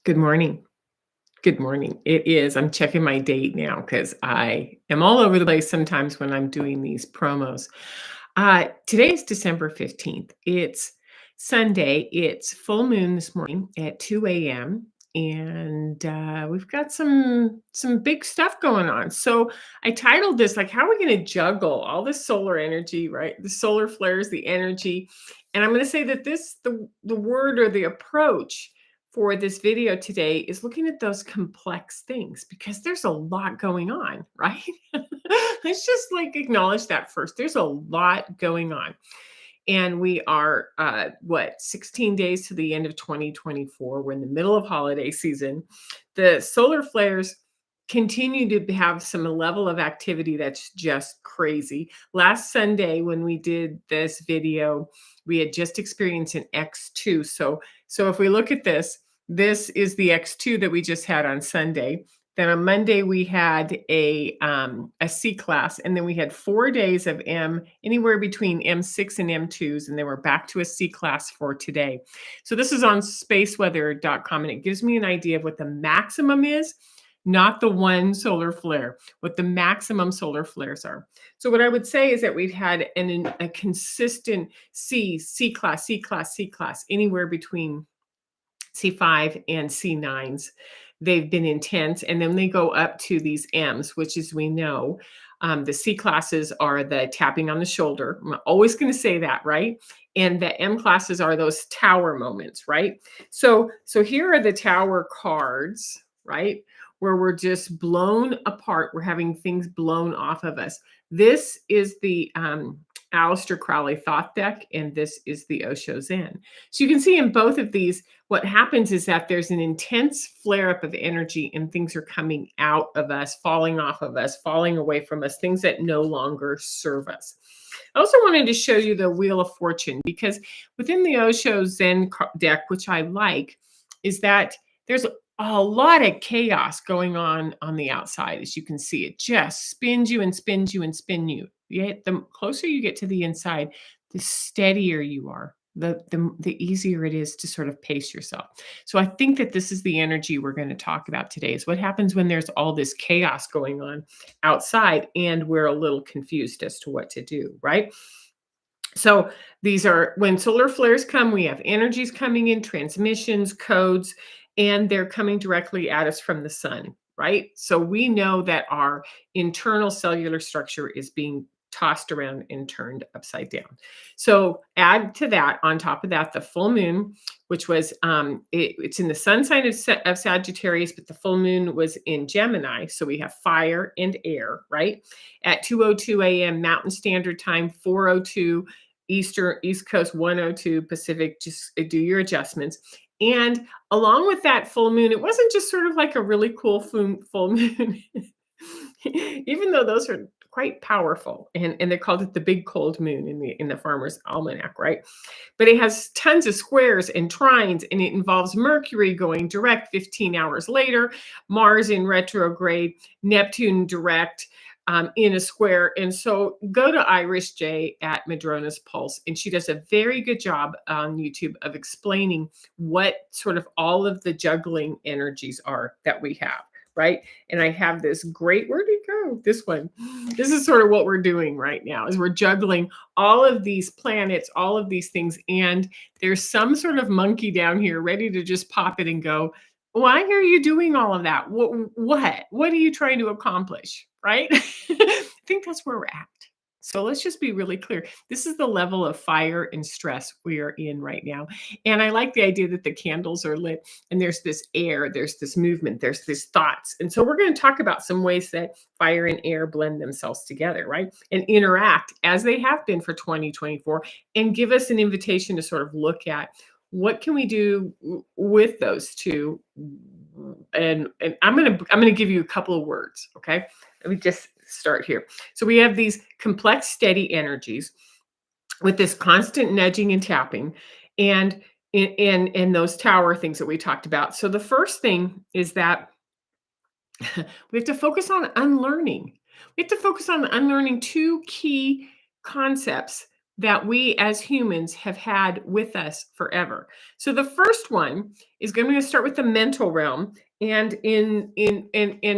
Good morning. Good morning. It is. I'm checking my date now because I am all over the place sometimes when I'm doing these promos. Today is December 15th. It's Sunday. It's full moon this morning at 2 a.m. And we've got some big stuff going on. So I titled this like, "How are we going to juggle all this solar energy, right? The solar flares, the energy." And I'm going to say that the word or the approach for this video today is looking at those complex things because there's a lot going on, right? Let's just like acknowledge that first. There's a lot going on. And we are, 16 days to the end of 2024. We're in the middle of holiday season. The solar flares continue to have some level of activity that's just crazy. Last Sunday, when we did this video, we had just experienced an X2. So if we look at this, this is the X2 that we just had on Sunday. Then on Monday we had a C class, and then we had 4 days of anywhere between M6 and M2s, and then we're back to a C class for today. So this is on spaceweather.com, and it gives me an idea of what the maximum is, not the one solar flare, what the maximum solar flares are. So what I would say is that we've had a consistent C class, C class, C class, anywhere between C5 and C9s. They've been intense, and then they go up to these M's, which, as we know, the C classes are the tapping on the shoulder. I'm always going to say that, right? And the M classes are those tower moments, right? So here are the tower cards, right? Where we're just blown apart. We're having things blown off of us. This is the Aleister Crowley Thoth deck, and this is the Osho Zen. So you can see in both of these, what happens is that there's an intense flare up of energy and things are coming out of us, falling off of us, falling away from us, things that no longer serve us. I also wanted to show you the Wheel of Fortune because within the Osho Zen deck, which I like, is that there's a lot of chaos going on the outside. As you can see, it just spins you and spins you and spin you. Yet the closer you get to the inside, the steadier you are, the easier it is to sort of pace yourself. So I think that this is the energy we're going to talk about today, is what happens when there's all this chaos going on outside and we're a little confused as to what to do, right? So these are when solar flares come, we have energies coming in, transmissions, codes, and they're coming directly at us from the sun, right? So we know that our internal cellular structure is being tossed around and turned upside down. So add to that, on top of that, the full moon, which was it's in the sun sign of Sagittarius, but the full moon was in Gemini. So we have fire and air, right? At 2:02 a.m. Mountain Standard Time, 4:02 East Coast, 1:02 Pacific. Just do your adjustments. And along with that full moon, it wasn't just sort of like a really cool full moon, even though those are quite powerful, and they called it the big cold moon in the farmer's almanac, right? But it has tons of squares and trines, and it involves Mercury going direct 15 hours later, Mars in retrograde, Neptune direct, in a square. And so go to Irish J at Madrona's Pulse, and she does a very good job on YouTube of explaining what sort of all of the juggling energies are that we have, right? And I have this great, where did it go? This one. This is sort of what we're doing right now, is we're juggling all of these planets, all of these things, and there's some sort of monkey down here ready to just pop it and go, why are you doing all of that? What are you trying to accomplish? Right? I think that's where we're at. So let's just be really clear. This is the level of fire and stress we are in right now. And I like the idea that the candles are lit and there's this air, there's this movement, there's these thoughts. And so we're going to talk about some ways that fire and air blend themselves together, right? And interact as they have been for 2024, and give us an invitation to sort of look at what can we do with those two. And I'm gonna give you a couple of words, okay? Let me just start here. So we have these complex, steady energies with this constant nudging and tapping, and in those tower things that we talked about. So the first thing is that we have to focus on unlearning. We have to focus on unlearning two key concepts that we as humans have had with us forever. So the first one is going to start with the mental realm, and in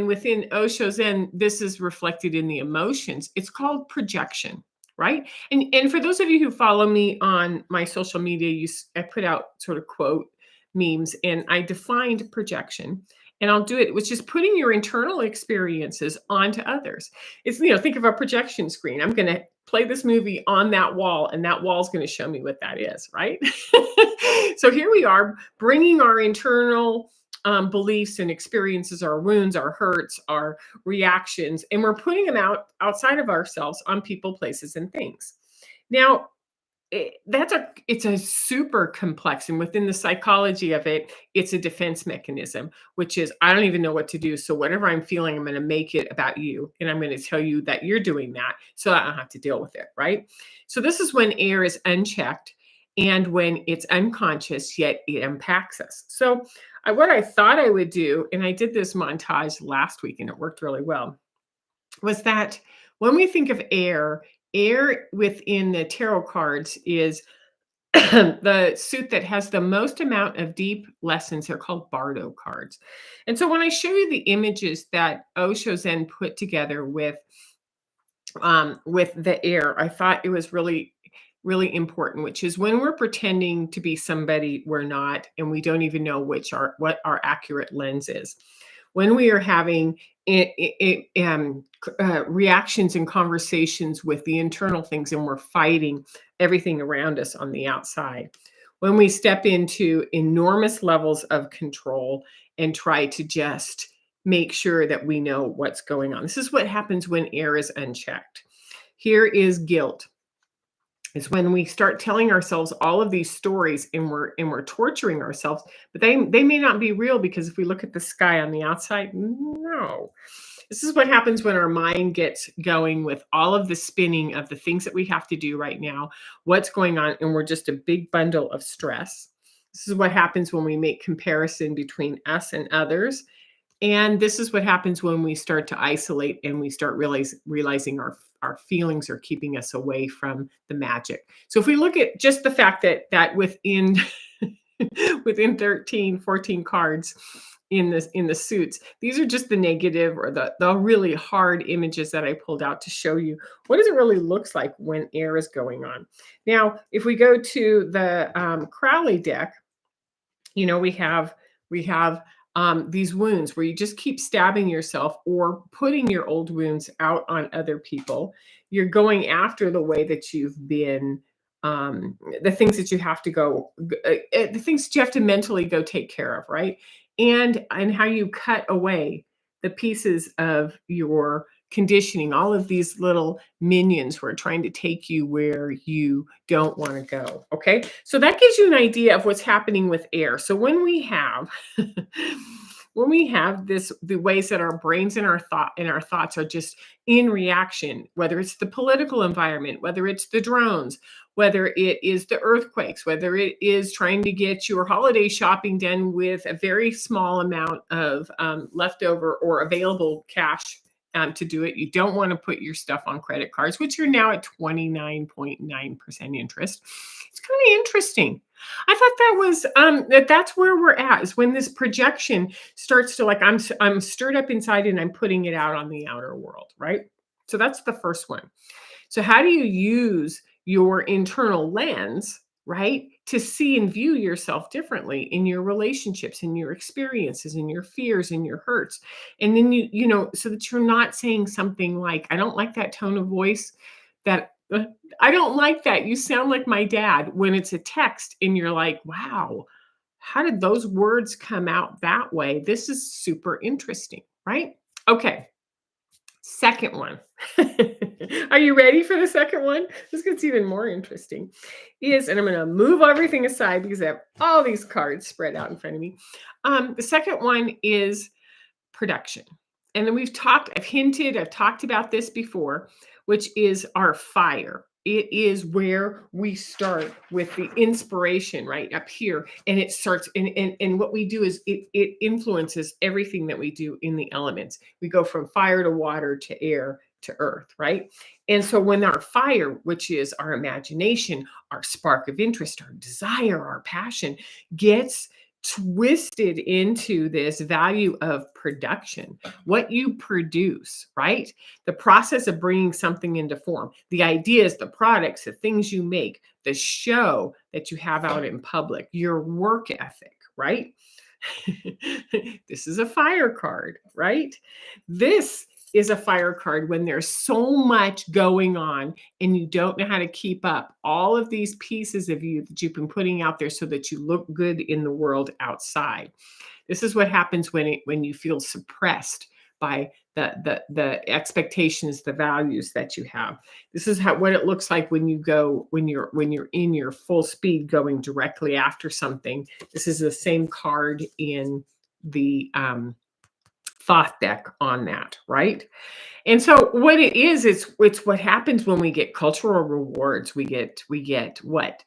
within Osho Zen, this is reflected in the emotions. It's called projection, right? And for those of you who follow me on my social media, I put out sort of quote memes, and I defined projection. And I'll do it, which is putting your internal experiences onto others. It's, think of a projection screen. I'm going to play this movie on that wall, and that wall is going to show me what that is, right? So here we are bringing our internal beliefs and experiences, our wounds, our hurts, our reactions, and we're putting them outside of ourselves on people, places, and things. Now, it's a super complex, and within the psychology of it, it's a defense mechanism, which is I don't even know what to do, so whatever I'm feeling, I'm going to make it about you, and I'm going to tell you that you're doing that so I don't have to deal with it, right? So this is when air is unchecked and when it's unconscious, yet it impacts us. So what I thought I would do, and I did this montage last week and it worked really well, was that when we think of air within the tarot cards is the suit that has the most amount of deep lessons. They're called Bardo cards. And so when I show you the images that Osho Zen put together with the air, I thought it was really, really important, which is when we're pretending to be somebody we're not, and we don't even know what our accurate lens is. When we are having reactions and conversations with the internal things, and we're fighting everything around us on the outside. When we step into enormous levels of control and try to just make sure that we know what's going on. This is what happens when air is unchecked. Here is guilt. It's when we start telling ourselves all of these stories, and we're torturing ourselves, but they may not be real, because if we look at the sky on the outside, no. This is what happens when our mind gets going with all of the spinning of the things that we have to do right now, what's going on, and we're just a big bundle of stress. This is what happens when we make comparison between us and others. And this is what happens when we start to isolate and we start realizing our feelings are keeping us away from the magic. So if we look at just the fact that within within 13, 14 cards in the suits, these are just the negative or the really hard images that I pulled out to show you what does it really looks like when air is going on. Now, if we go to the Crowley deck, we have these wounds where you just keep stabbing yourself or putting your old wounds out on other people. You're going after the way that you've been, the things that you have to the things that you have to mentally go take care of, right? And how you cut away the pieces of your conditioning, all of these little minions who are trying to take you where you don't want to go. Okay. So that gives you an idea of what's happening with air. So when we have when we have the ways that our brains and our thoughts are just in reaction, whether it's the political environment, whether it's the drones, whether it is the earthquakes, whether it is trying to get your holiday shopping done with a very small amount of leftover or available cash to do it. You don't want to put your stuff on credit cards, which are now at 29.9% interest. It's kind of interesting. I thought that was that's where we're at, is when this projection starts to, like, I'm stirred up inside and I'm putting it out on the outer world, right? So that's the first one. So how do you use your internal lens, right, to see and view yourself differently in your relationships, in your experiences, in your fears, in your hurts? And then so that you're not saying something like, I don't like that tone of voice, that I don't like that. You sound like my dad, when it's a text and you're like, wow, how did those words come out that way? This is super interesting, right? Okay. Second one. Are you ready for the second one? This gets even more interesting. And I'm going to move everything aside because I have all these cards spread out in front of me. The second one is production. And then I've talked about this before, which is our fire. It is where we start with the inspiration right up here. And it starts, and what we do is it influences everything that we do in the elements. We go from fire to water to air to earth, right? And so when our fire, which is our imagination, our spark of interest, our desire, our passion, gets twisted into this value of production, what you produce, right? The process of bringing something into form, the ideas, the products, the things you make, the show that you have out in public, your work ethic, right? This is a fire card, right? This is a fire card when there's so much going on and you don't know how to keep up all of these pieces of you that you've been putting out there so that you look good in the world outside. This is what happens when you feel suppressed by the expectations, the values that you have. This is what it looks like when you're in your full speed going directly after something. This is the same card in the Thoth deck on that, right? And so what it is, it's what happens when we get cultural rewards. We get what?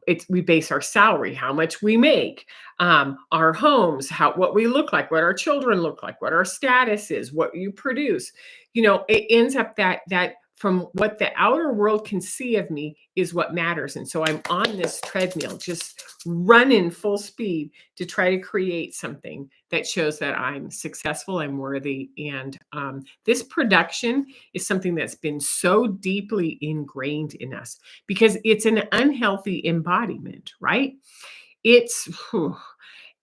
It's we base our salary, how much we make, our homes, what we look like, what our children look like, what our status is, what you produce. It ends up that from what the outer world can see of me is what matters. And so I'm on this treadmill, just running full speed to try to create something that shows that I'm successful, I'm worthy, and this production is something that's been so deeply ingrained in us because it's an unhealthy embodiment, right? It's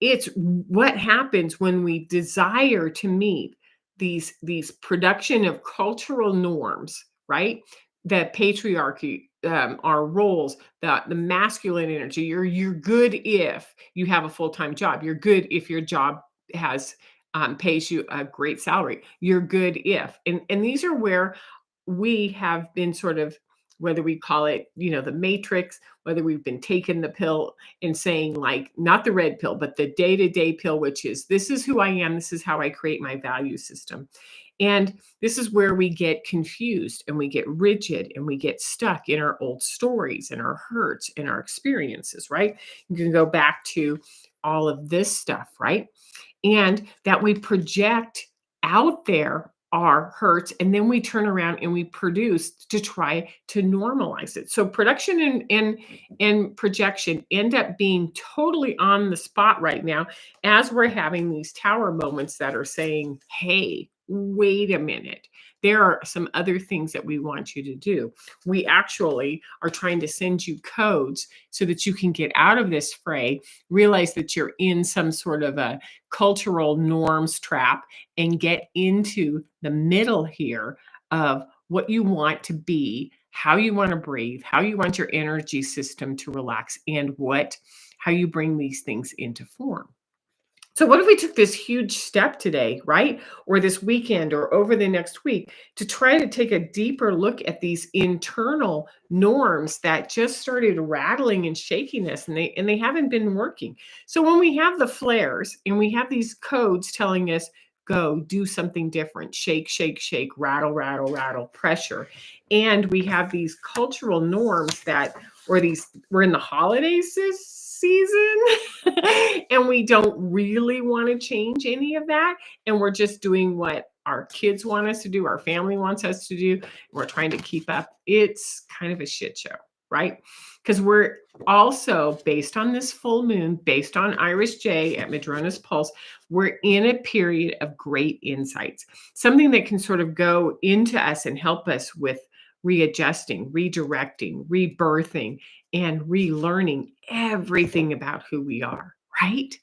it's what happens when we desire to meet these production of cultural norms, right? The patriarchy, our roles, the masculine energy. You're good if you have a full-time job. You're good if your job has pays you a great salary. You're good if, and these are where we have been sort of, whether we call it, the matrix, whether we've been taking the pill and saying, like, not the red pill, but the day-to-day pill, which is, this is who I am, this is how I create my value system. And this is where we get confused and we get rigid and we get stuck in our old stories and our hurts and our experiences, right? You can go back to all of this stuff, right? And that we project out there our hurts, and then we turn around and we produce to try to normalize it. So production and projection end up being totally on the spot right now as we're having these tower moments that are saying, hey, wait a minute. There are some other things that we want you to do. We actually are trying to send you codes so that you can get out of this fray, realize that you're in some sort of a cultural norms trap, and get into the middle here of what you want to be, how you want to breathe, how you want your energy system to relax, and how you bring these things into form. So what if we took this huge step today, right? Or this weekend or over the next week to try to take a deeper look at these internal norms that just started rattling and shaking us, and they haven't been working. So when we have the flares and we have these codes telling us, go do something different, shake, shake, shake, rattle, rattle, rattle, pressure. And we have these cultural norms we're in the holidays this season and we don't really want to change any of that. And we're just doing what our kids want us to do, our family wants us to do. We're trying to keep up. It's kind of a shit show, right? Because we're also, based on this full moon, based on Iris J at Madrona's Pulse, we're in a period of great insights, something that can sort of go into us and help us with readjusting, redirecting, rebirthing, and relearning everything about who we are, right?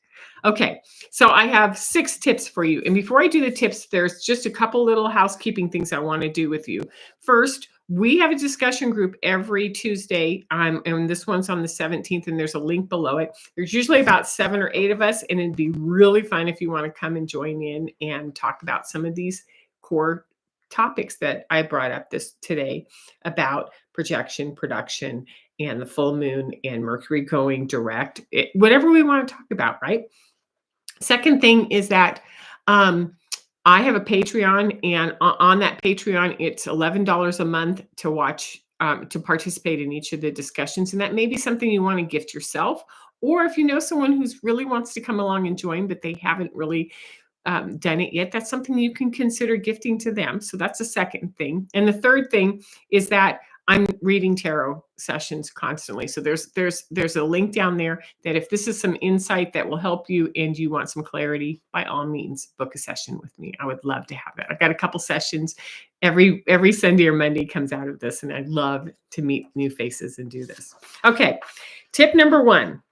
Okay, so I have 6 tips for you. And before I do the tips, there's just a couple little housekeeping things I want to do with you. First, we have a discussion group every Tuesday, and this one's on the 17th, and there's a link below it. There's usually about 7 or 8 of us, and it'd be really fun if you want to come and join in and talk about some of these core topics that I brought up today about projection, production, and the full moon and Mercury going direct, whatever we want to talk about, right? Second thing is that I have a Patreon, and on that Patreon, it's $11 a month to watch, to participate in each of the discussions. And that may be something you want to gift yourself, or if you know someone who's really wants to come along and join, but they haven't really done it yet, that's something you can consider gifting to them. So that's the second thing. And the third thing is that I'm reading tarot sessions constantly. So there's a link down there that if this is some insight that will help you and you want some clarity, by all means, book a session with me. I would love to have that. I've got a couple sessions every Sunday or Monday comes out of this, and I love to meet new faces and do this. Okay, tip number one.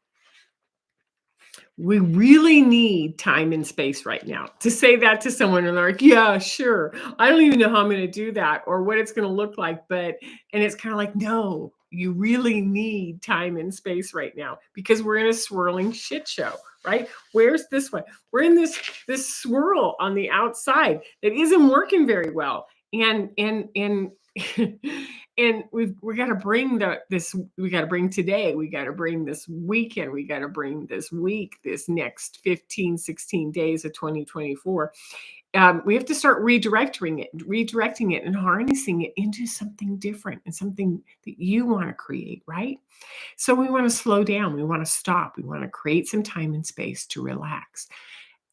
We really need time and space right now. To say that to someone and they're like, yeah, sure. I don't even know how I'm going to do that or what it's going to look like. And it's kind of like, no, you really need time and space right now because we're in a swirling shit show, right? Where's this one? We're in this swirl on the outside that isn't working very well. And and we got to bring we got to bring today, we got to bring this weekend, we got to bring this week, this next 15, 16 days of 2024. We have to start redirecting it and harnessing it into something different and something that you want to create, right? So we want to slow down, we want to stop, we want to create some time and space to relax.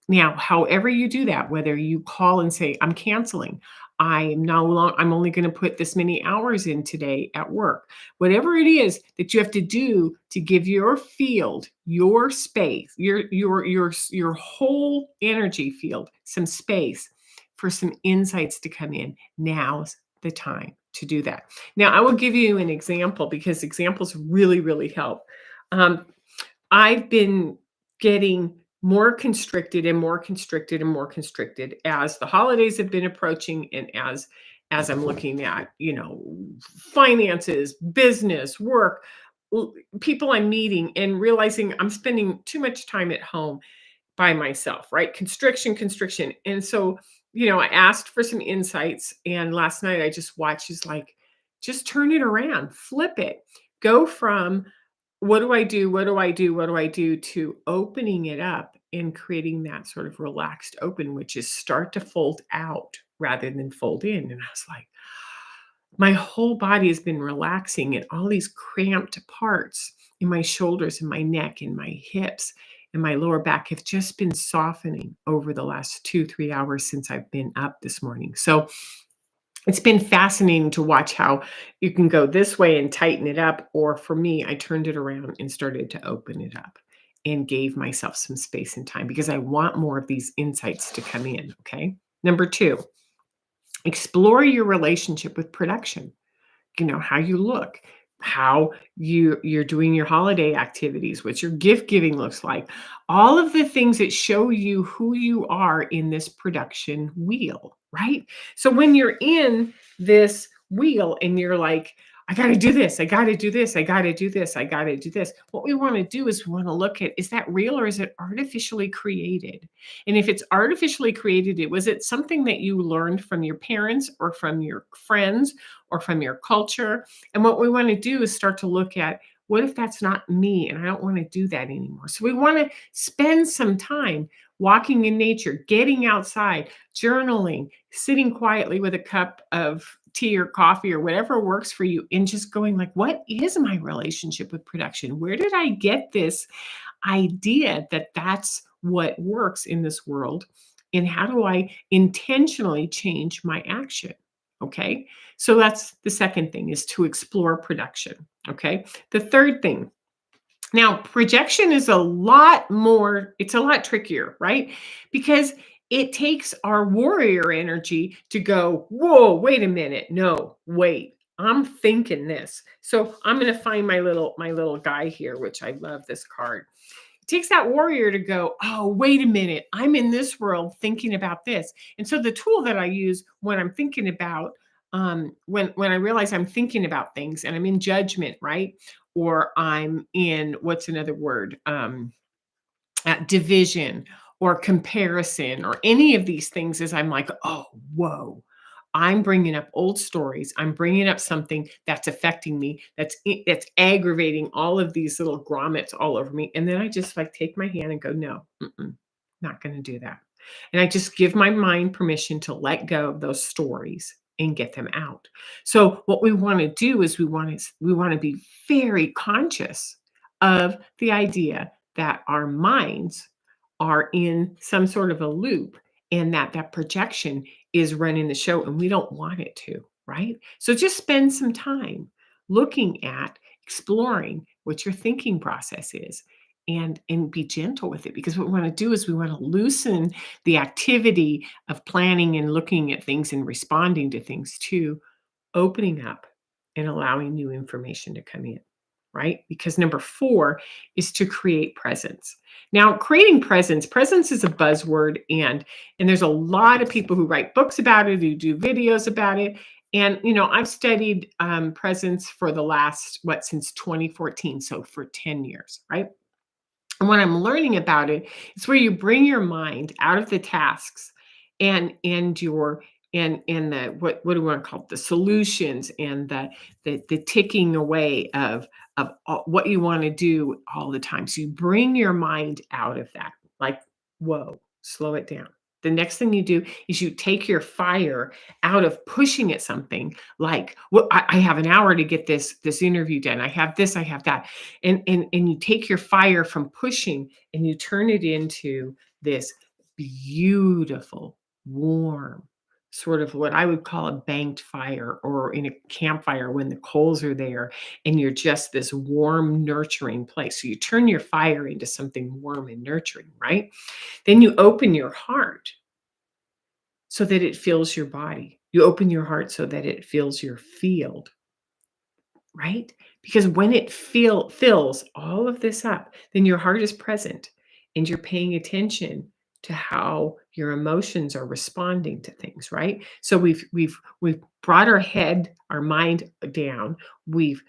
Now, however you do that, whether you call and say, I'm canceling, I'm only going to put this many hours in today at work. Whatever it is that you have to do to give your field, your space, your whole energy field some space for some insights to come in. Now's the time to do that. Now, I will give you an example because examples really, really help. I've been getting more constricted and more constricted and more constricted as the holidays have been approaching and as I'm looking at, finances, business, work, people I'm meeting and realizing I'm spending too much time at home by myself, right? Constriction. And so, I asked for some insights and last night I just watched is like, just turn it around, flip it. Go from what do I do? What do I do? What do I do to opening it up and creating that sort of relaxed open, which is start to fold out rather than fold in. And I was like, my whole body has been relaxing and all these cramped parts in my shoulders and my neck and my hips and my lower back have just been softening over the last 2, 3 hours since I've been up this morning. So it's been fascinating to watch how you can go this way and tighten it up. Or for me, I turned it around and started to open it up and gave myself some space and time because I want more of these insights to come in. Okay. Number two, explore your relationship with production. How you look, how you're doing your holiday activities, what your gift giving looks like, all of the things that show you who you are in this production wheel, right? So when you're in this wheel and you're like, I got to do this, I got to do this, I got to do this, I got to do this. What we want to do is we want to look at, is that real or is it artificially created? And if it's artificially created, was it something that you learned from your parents or from your friends or from your culture? And what we want to do is start to look at, what if that's not me and I don't want to do that anymore? So we want to spend some time walking in nature, getting outside, journaling, sitting quietly with a cup of tea or coffee or whatever works for you, and just going like, what is my relationship with production? Where did I get this idea that that's what works in this world? And how do I intentionally change my action? Okay. So that's the second thing, is to explore production. Okay. The third thing, now projection is it's a lot trickier, right? Because it takes our warrior energy to go, whoa, wait a minute. No, wait. I'm thinking this. So I'm going to find my little guy here, which I love this card. It takes that warrior to go, oh, wait a minute, I'm in this world thinking about this. And so the tool that I use when I'm thinking about, when I realize I'm thinking about things and I'm in judgment, right? Or I'm in, what's another word? Division or comparison or any of these things, is I'm like, oh, whoa, I'm bringing up old stories. I'm bringing up something that's affecting me, that's aggravating all of these little grommets all over me. And then I just like take my hand and go, no, not going to do that. And I just give my mind permission to let go of those stories and get them out. So what we want to do is we want to be very conscious of the idea that our minds are in some sort of a loop and that projection is running the show, and we don't want it to, right? So just spend some time looking at, exploring what your thinking process is, and be gentle with it, because what we want to do is we want to loosen the activity of planning and looking at things and responding to things to opening up and allowing new information to come in, right? Because number 4 is to create presence. Now, creating presence is a buzzword, and there's a lot of people who write books about it, who do videos about it. And I've studied presence for the last since 2014, so for 10 years, right? And what I'm learning about it, it's where you bring your mind out of the tasks and the what do we want to call it, the solutions, and the ticking away of what you want to do all the time. So you bring your mind out of that. Like, whoa, slow it down. The next thing you do is you take your fire out of pushing at something, like, well, I have an hour to get this interview done. I have this, I have that. And you take your fire from pushing and you turn it into this beautiful, warm, sort of what I would call a banked fire, or in a campfire when the coals are there and you're just this warm, nurturing place. So you turn your fire into something warm and nurturing, right? Then you open your heart so that it fills your body. You open your heart so that it fills your field, right? Because when it fills all of this up, then your heart is present and you're paying attention to how your emotions are responding to things, right? So we've brought our head, our mind down. We've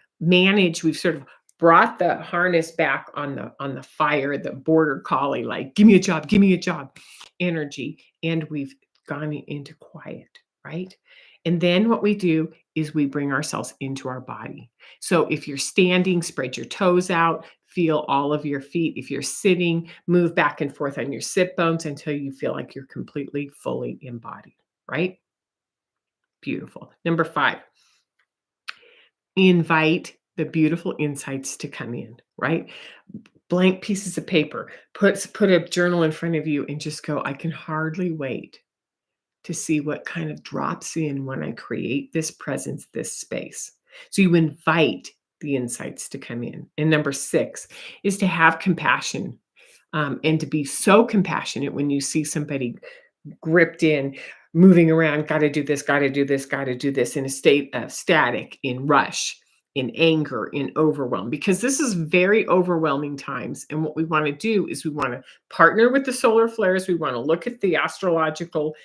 sort of brought the harness back on the fire, the border collie, like, give me a job energy, and we've gone into quiet, right? And then what we do is we bring ourselves into our body. So if you're standing, spread your toes out, feel all of your feet. If you're sitting, move back and forth on your sit bones until you feel like you're completely, fully embodied, right? Beautiful. Number 5, invite the beautiful insights to come in, right? Blank pieces of paper. Put a journal in front of you and just go, I can hardly wait to see what kind of drops in when I create this presence, this space. So you invite the insights to come in. And number 6 is to have compassion, and to be so compassionate when you see somebody gripped in, moving around, got to do this, got to do this, got to do this, in a state of static, in rush, in anger, in overwhelm, because this is very overwhelming times. And what we want to do is we want to partner with the solar flares. We want to look at the astrological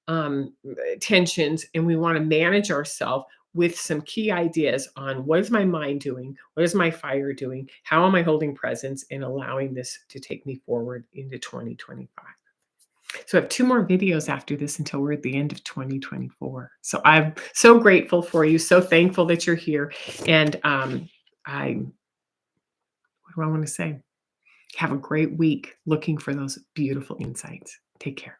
um, tensions, and we want to manage ourselves with some key ideas on what is my mind doing, what is my fire doing, how am I holding presence, and allowing this to take me forward into 2025. So I have 2 more videos after this until we're at the end of 2024. So I'm so grateful for you, so thankful that you're here, and I what do I want to say? Have a great week looking for those beautiful insights. Take care.